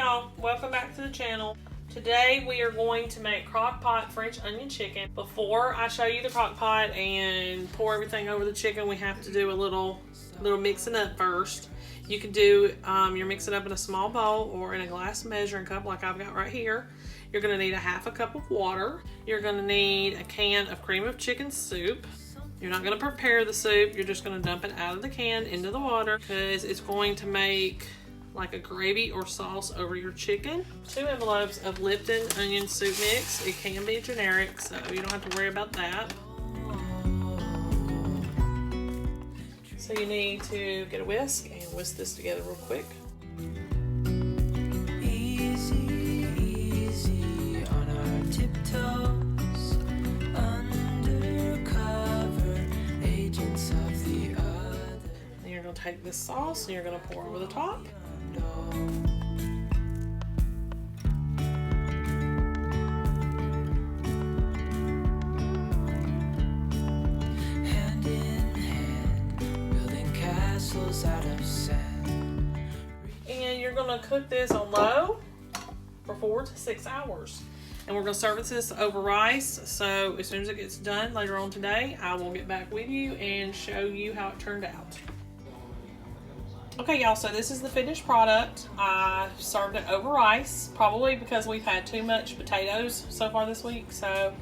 y'all, welcome back to the channel. Today we are going to make Crockpot French onion chicken. Before I show you the Crockpot and pour everything over the chicken, we have to do a little mixing up first. You can do your mix it up in a small bowl or in a glass measuring cup like I've got right here. You're going to need a half a cup of water. You're going to need a can of cream of chicken soup. You're not going to prepare the soup, you're just going to dump it out of the can into the water because it's going to make like a gravy or sauce over your chicken. 2 envelopes of Lipton onion soup mix. It can be generic, so you don't have to worry about that. So you need to get a whisk and whisk this together real quick. Easy, easy on our tiptoes, undercover agents of the other. And you're going to take this sauce and you're going to pour over the top. Hand in hand, building castles out of sand. And you're going to cook this on low for 4 to 6 hours. And we're going to serve this over rice. So as soon as it gets done later on today, I will get back with you and show you how it turned out. Okay, y'all, so this is the finished product. I served it over rice, probably because we've had too much potatoes so far this week. So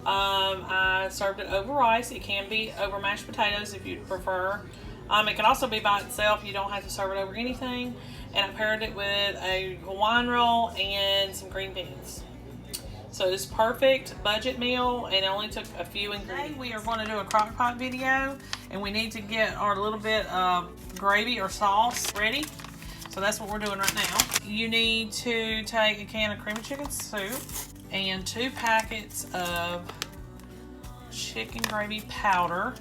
I served it over rice. It can be over mashed potatoes if you'd prefer. It can also be by itself. You don't have to serve it over anything. And I paired it with a Hawaiian roll and some green beans. So it's perfect budget meal, and it only took a few ingredients. Today we are going to do a Crockpot video, and we need to get our little bit of gravy or sauce ready. So that's what we're doing right now. You need to take a can of cream of chicken soup and 2 packets of chicken gravy powder.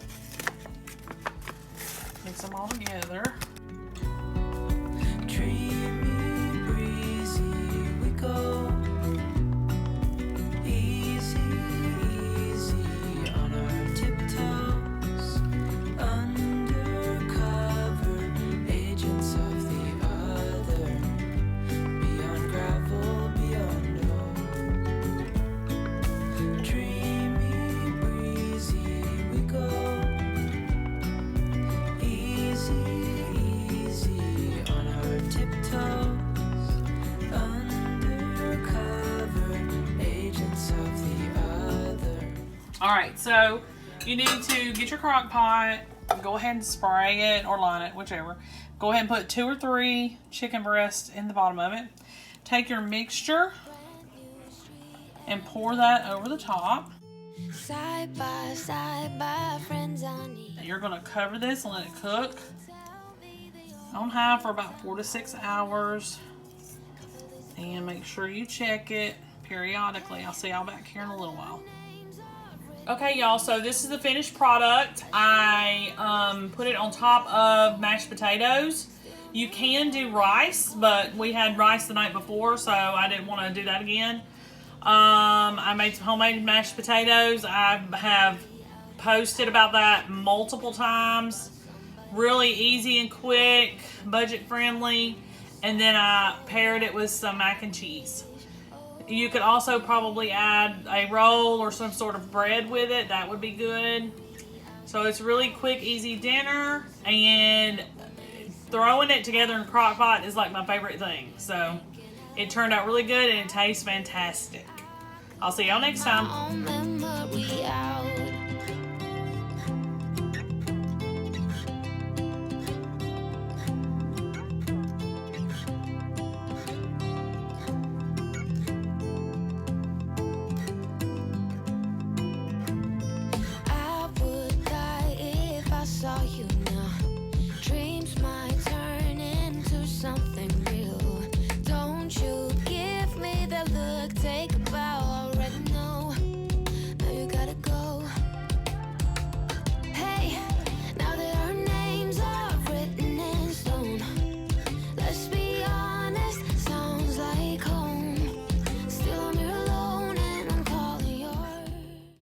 Mix them all together. Dreamy, breezy, we go. Alright, so you need to get your crock pot, go ahead and spray it or line it, whichever. Go ahead and put 2 or 3 chicken breasts in the bottom of it. Take your mixture and pour that over the top. Side by side, by friends I need. You're going to cover this and let it cook on high for about 4 to 6 hours. And make sure you check it periodically. I'll see y'all back here in a little while. Okay, y'all, so this is the finished product. I put it on top of mashed potatoes. You can do rice, but we had rice the night before, so I didn't want to do that again. I made some homemade mashed potatoes. I have posted about that multiple times. Really easy and quick, budget friendly. And then I paired it with some mac and cheese. You could also probably add a roll or some sort of bread with it. That would be good. So it's really quick, easy dinner. And throwing it together in Crockpot is like my favorite thing. So it turned out really good and it tastes fantastic. I'll see y'all next time. Saw you now. Dreams might turn into something real. Don't you give me that look, take